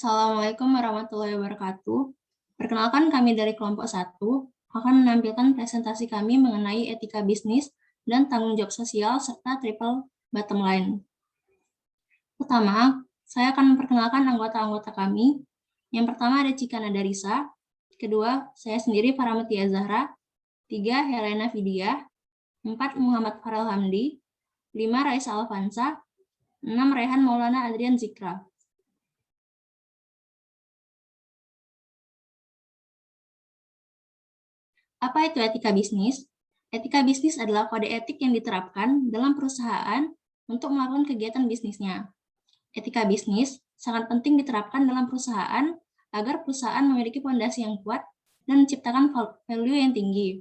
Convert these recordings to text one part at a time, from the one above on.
Assalamualaikum warahmatullahi wabarakatuh. Perkenalkan kami dari kelompok 1 akan menampilkan presentasi kami mengenai etika bisnis dan tanggung jawab sosial serta triple bottom line. Pertama, saya akan memperkenalkan anggota-anggota kami. Yang pertama ada Cika Nadarisa, kedua saya sendiri Parametia Zahra, 3 Helena Vidya, 4 Muhammad Farel Hamdi, 5 Raisa Alfansa, 6 Rehan Maulana Adrian Zikra. Apa itu etika bisnis? Etika bisnis adalah kode etik yang diterapkan dalam perusahaan untuk melakukan kegiatan bisnisnya. Etika bisnis sangat penting diterapkan dalam perusahaan agar perusahaan memiliki fondasi yang kuat dan menciptakan value yang tinggi.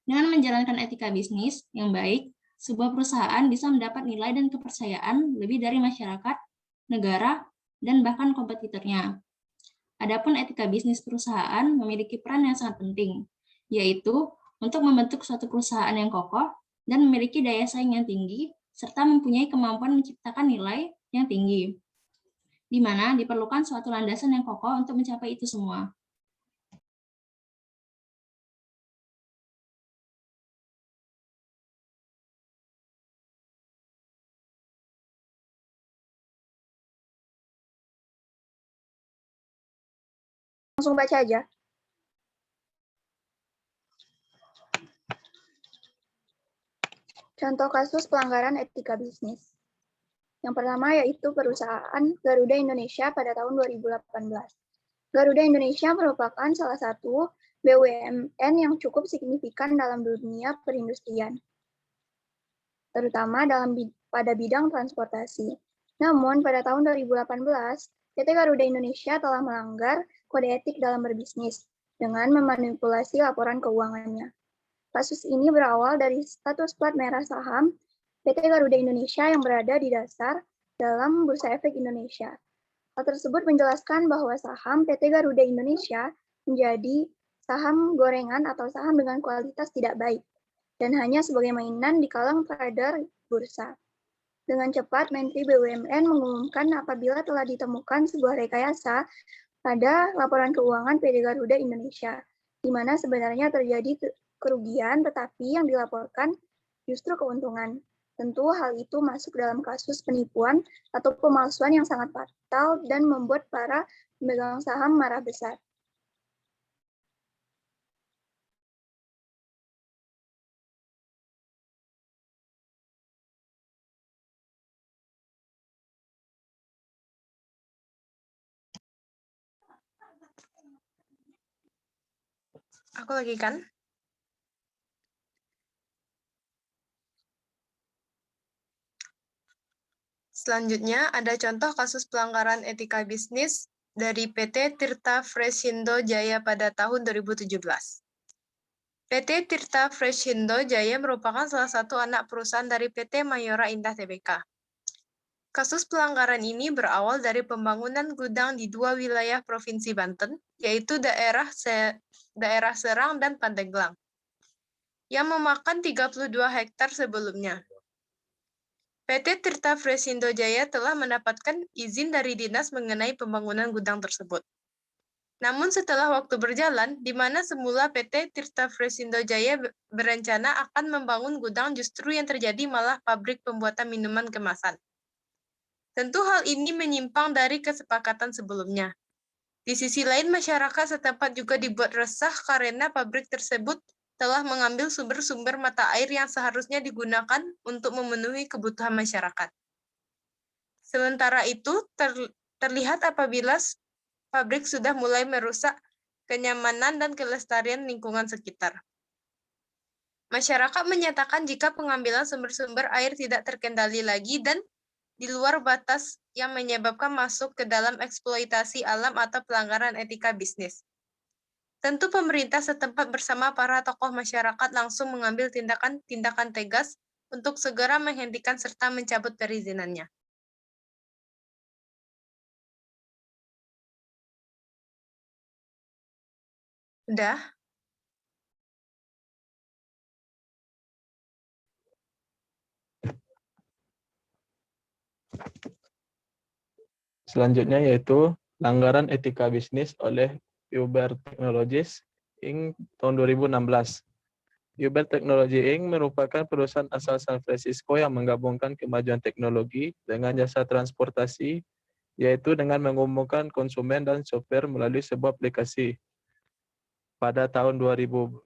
Dengan menjalankan etika bisnis yang baik, sebuah perusahaan bisa mendapat nilai dan kepercayaan lebih dari masyarakat, negara, dan bahkan kompetitornya. Adapun etika bisnis perusahaan memiliki peran yang sangat penting, yaitu untuk membentuk suatu perusahaan yang kokoh dan memiliki daya saing yang tinggi, serta mempunyai kemampuan menciptakan nilai yang tinggi, di mana diperlukan suatu landasan yang kokoh untuk mencapai itu semua. Langsung baca aja. Contoh kasus pelanggaran etika bisnis. Yang pertama yaitu perusahaan Garuda Indonesia pada tahun 2018. Garuda Indonesia merupakan salah satu BUMN yang cukup signifikan dalam dunia perindustrian, terutama pada bidang transportasi. Namun, pada tahun 2018, PT Garuda Indonesia telah melanggar kode etik dalam berbisnis dengan memanipulasi laporan keuangannya. Kasus ini berawal dari status plat merah saham PT Garuda Indonesia yang berada di dasar dalam Bursa Efek Indonesia. Hal tersebut menjelaskan bahwa saham PT Garuda Indonesia menjadi saham gorengan atau saham dengan kualitas tidak baik dan hanya sebagai mainan di kalangan trader bursa. Dengan cepat, Menteri BUMN mengumumkan apabila telah ditemukan sebuah rekayasa pada laporan keuangan PT Garuda Indonesia, di mana sebenarnya terjadi kerugian, tetapi yang dilaporkan justru keuntungan. Tentu hal itu masuk dalam kasus penipuan atau pemalsuan yang sangat fatal dan membuat para pemegang saham marah besar. Aku lagi kan? Selanjutnya ada contoh kasus pelanggaran etika bisnis dari PT Tirta Fresindo Jaya pada tahun 2017. PT Tirta Fresindo Jaya merupakan salah satu anak perusahaan dari PT Mayora Indah Tbk. Kasus pelanggaran ini berawal dari pembangunan gudang di dua wilayah Provinsi Banten, yaitu daerah Serang dan Pandeglang, yang memakan 32 hektar sebelumnya. PT Tirta Fresindo Jaya telah mendapatkan izin dari dinas mengenai pembangunan gudang tersebut. Namun setelah waktu berjalan, di mana semula PT Tirta Fresindo Jaya berencana akan membangun gudang, justru yang terjadi malah pabrik pembuatan minuman kemasan. Tentu hal ini menyimpang dari kesepakatan sebelumnya. Di sisi lain, masyarakat setempat juga dibuat resah karena pabrik tersebut telah mengambil sumber-sumber mata air yang seharusnya digunakan untuk memenuhi kebutuhan masyarakat. Sementara itu, terlihat apabila pabrik sudah mulai merusak kenyamanan dan kelestarian lingkungan sekitar. Masyarakat menyatakan jika pengambilan sumber-sumber air tidak terkendali lagi dan di luar batas yang menyebabkan masuk ke dalam eksploitasi alam atau pelanggaran etika bisnis. Tentu pemerintah setempat bersama para tokoh masyarakat langsung mengambil tindakan tegas untuk segera menghentikan serta mencabut perizinannya. Udah? Selanjutnya yaitu pelanggaran etika bisnis oleh Uber Technologies Inc. tahun 2016. Uber Technology Inc. merupakan perusahaan asal San Francisco yang menggabungkan kemajuan teknologi dengan jasa transportasi, yaitu dengan menghubungkan konsumen dan sopir melalui sebuah aplikasi. Pada tahun 2016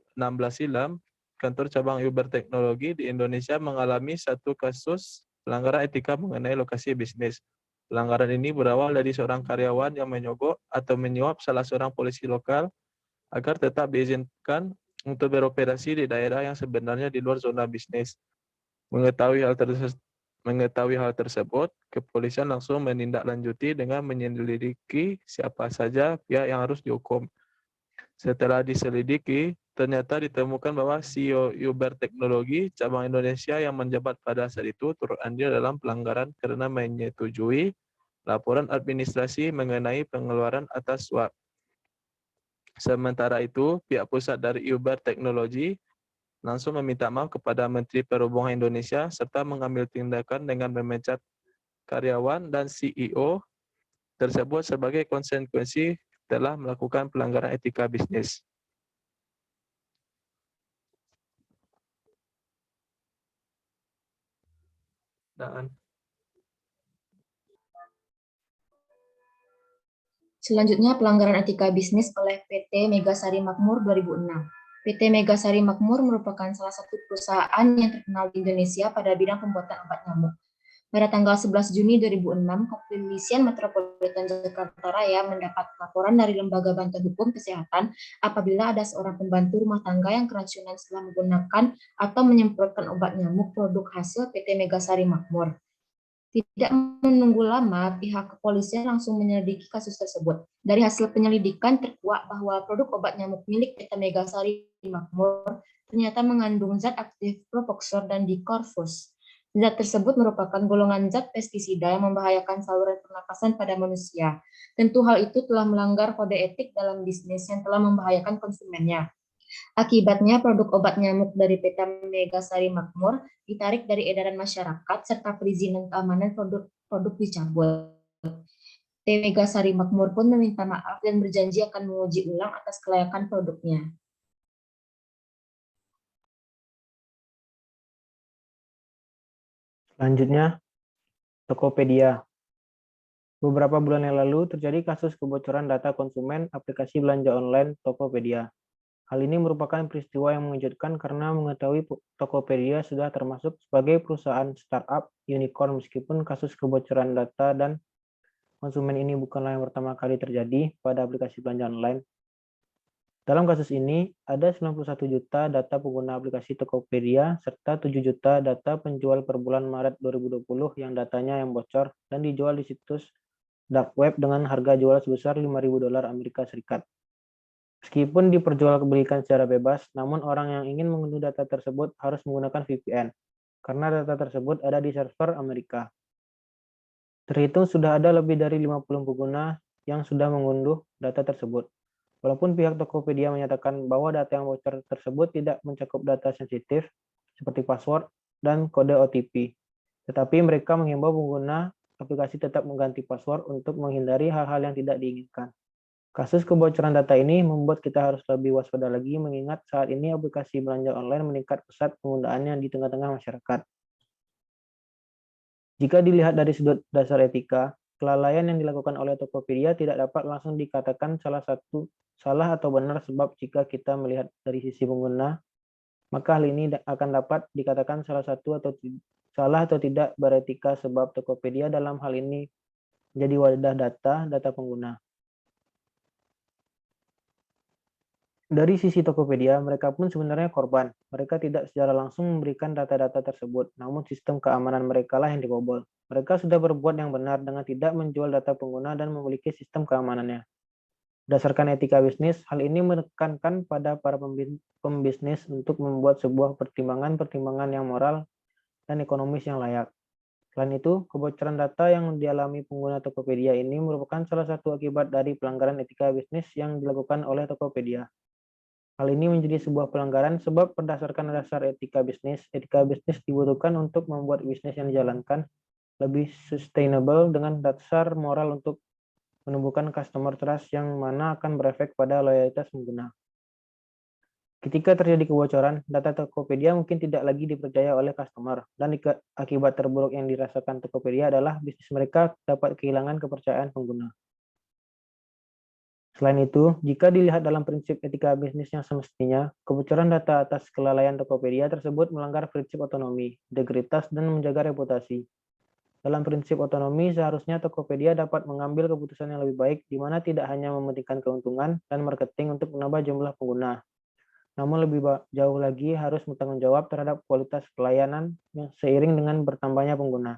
silam, kantor cabang Uber Teknologi di Indonesia mengalami satu kasus pelanggaran etika mengenai lokasi bisnis. Pelanggaran ini berawal dari seorang karyawan yang menyogok atau menyuap salah seorang polisi lokal agar tetap diizinkan untuk beroperasi di daerah yang sebenarnya di luar zona bisnis. Mengetahui hal tersebut, kepolisian langsung menindaklanjuti dengan menyelidiki siapa saja pihak yang harus dihukum. Setelah diselidiki, ternyata ditemukan bahwa CEO Uber Teknologi cabang Indonesia yang menjabat pada saat itu turut andil dalam pelanggaran karena menyetujui laporan administrasi mengenai pengeluaran atas suap. Sementara itu, pihak pusat dari Uber Teknologi langsung meminta maaf kepada Menteri Perhubungan Indonesia serta mengambil tindakan dengan memecat karyawan dan CEO tersebut sebagai konsekuensi telah melakukan pelanggaran etika bisnis. Dan Selanjutnya, pelanggaran etika bisnis oleh PT Megasari Makmur 2006. PT Megasari Makmur merupakan salah satu perusahaan yang terkenal di Indonesia pada bidang pembuatan obat nyamuk. Pada tanggal 11 Juni 2006, Kepolisian Metropolitan Jakarta Raya mendapat laporan dari Lembaga Bantuan Hukum Kesehatan apabila ada seorang pembantu rumah tangga yang keracunan setelah menggunakan atau menyemprotkan obat nyamuk produk hasil PT Megasari Makmur. Tidak menunggu lama, pihak kepolisian langsung menyelidiki kasus tersebut. Dari hasil penyelidikan terkuak bahwa produk obat nyamuk milik PT Megasari Makmur ternyata mengandung zat aktif propoxur dan dikorfus. Zat tersebut merupakan golongan zat pestisida yang membahayakan saluran pernapasan pada manusia. Tentu hal itu telah melanggar kode etik dalam bisnis yang telah membahayakan konsumennya. Akibatnya, produk obat nyamuk dari PT Megasari Makmur ditarik dari edaran masyarakat serta perizinan keamanan produk dicabut. PT Megasari Makmur pun meminta maaf dan berjanji akan menguji ulang atas kelayakan produknya. Selanjutnya, Tokopedia. Beberapa bulan yang lalu terjadi kasus kebocoran data konsumen aplikasi belanja online Tokopedia. Hal ini merupakan peristiwa yang mengejutkan karena mengetahui Tokopedia sudah termasuk sebagai perusahaan startup unicorn meskipun kasus kebocoran data dan konsumen ini bukanlah yang pertama kali terjadi pada aplikasi belanja online. Dalam kasus ini, ada 91 juta data pengguna aplikasi Tokopedia serta 7 juta data penjual per bulan Maret 2020 yang datanya yang bocor dan dijual di situs dark web dengan harga jual sebesar $5.000 Amerika Serikat. Meskipun diperjualbelikan secara bebas, namun orang yang ingin mengunduh data tersebut harus menggunakan VPN, karena data tersebut ada di server Amerika. Terhitung sudah ada lebih dari 50 pengguna yang sudah mengunduh data tersebut. Walaupun pihak Tokopedia menyatakan bahwa data yang bocor tersebut tidak mencakup data sensitif, seperti password dan kode OTP. Tetapi mereka menghimbau pengguna aplikasi tetap mengganti password untuk menghindari hal-hal yang tidak diinginkan. Kasus kebocoran data ini membuat kita harus lebih waspada lagi mengingat saat ini aplikasi belanja online meningkat pesat penggunaannya di tengah-tengah masyarakat. Jika dilihat dari sudut dasar etika, kelalaian yang dilakukan oleh Tokopedia tidak dapat langsung dikatakan salah atau benar sebab jika kita melihat dari sisi pengguna, maka hal ini akan dapat dikatakan salah atau tidak beretika sebab Tokopedia dalam hal ini menjadi wadah data pengguna. Dari sisi Tokopedia, mereka pun sebenarnya korban. Mereka tidak secara langsung memberikan data-data tersebut, namun sistem keamanan mereka lah yang dibobol. Mereka sudah berbuat yang benar dengan tidak menjual data pengguna dan memiliki sistem keamanannya. Berdasarkan etika bisnis, hal ini menekankan pada para pembisnis untuk membuat sebuah pertimbangan-pertimbangan yang moral dan ekonomis yang layak. Selain itu, kebocoran data yang dialami pengguna Tokopedia ini merupakan salah satu akibat dari pelanggaran etika bisnis yang dilakukan oleh Tokopedia. Hal ini menjadi sebuah pelanggaran sebab berdasarkan dasar etika bisnis dibutuhkan untuk membuat bisnis yang dijalankan lebih sustainable dengan dasar moral untuk menumbuhkan customer trust yang mana akan berefek pada loyalitas pengguna. Ketika terjadi kebocoran, data Tokopedia mungkin tidak lagi dipercaya oleh customer, dan akibat terburuk yang dirasakan Tokopedia adalah bisnis mereka dapat kehilangan kepercayaan pengguna. Selain itu, jika dilihat dalam prinsip etika bisnis yang semestinya, kebocoran data atas kelalaian Tokopedia tersebut melanggar prinsip otonomi, integritas, dan menjaga reputasi. Dalam prinsip otonomi, seharusnya Tokopedia dapat mengambil keputusan yang lebih baik, di mana tidak hanya mementingkan keuntungan dan marketing untuk menambah jumlah pengguna, namun lebih jauh lagi harus bertanggung jawab terhadap kualitas pelayanan yang seiring dengan bertambahnya pengguna.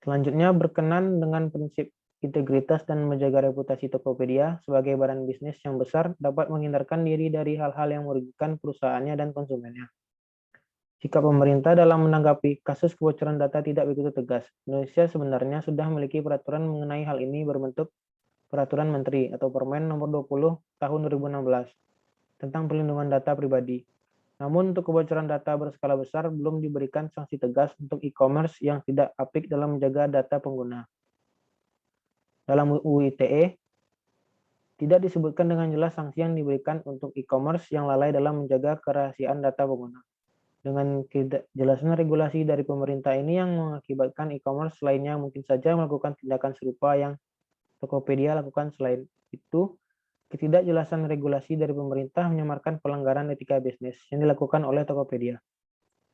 Selanjutnya, berkenan dengan prinsip integritas dan menjaga reputasi Tokopedia sebagai badan bisnis yang besar dapat menghindarkan diri dari hal-hal yang merugikan perusahaannya dan konsumennya. Sikap pemerintah dalam menanggapi kasus kebocoran data tidak begitu tegas. Indonesia sebenarnya sudah memiliki peraturan mengenai hal ini berbentuk Peraturan Menteri atau Permen Nomor 20 Tahun 2016 tentang perlindungan data pribadi. Namun untuk kebocoran data berskala besar belum diberikan sanksi tegas untuk e-commerce yang tidak apik dalam menjaga data pengguna. Dalam UU ITE, tidak disebutkan dengan jelas sanksi yang diberikan untuk e-commerce yang lalai dalam menjaga kerahasiaan data pengguna. Dengan ketidakjelasan regulasi dari pemerintah ini yang mengakibatkan e-commerce lainnya mungkin saja melakukan tindakan serupa yang Tokopedia lakukan. Selain itu, ketidakjelasan regulasi dari pemerintah menyamarkan pelanggaran etika bisnis yang dilakukan oleh Tokopedia.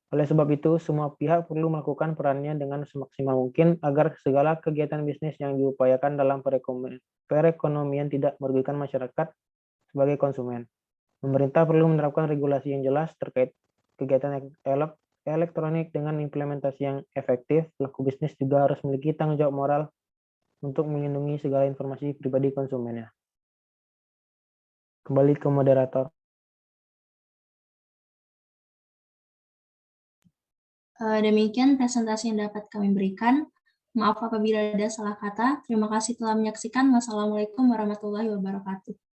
Oleh sebab itu, semua pihak perlu melakukan perannya dengan semaksimal mungkin agar segala kegiatan bisnis yang diupayakan dalam perekonomian tidak merugikan masyarakat sebagai konsumen. Pemerintah perlu menerapkan regulasi yang jelas terkait kegiatan elektronik dengan implementasi yang efektif. Pelaku bisnis juga harus memiliki tanggung jawab moral untuk melindungi segala informasi pribadi konsumennya. Kembali ke moderator. Demikian presentasi yang dapat kami berikan. Maaf apabila ada salah kata. Terima kasih telah menyaksikan. Wassalamualaikum warahmatullahi wabarakatuh.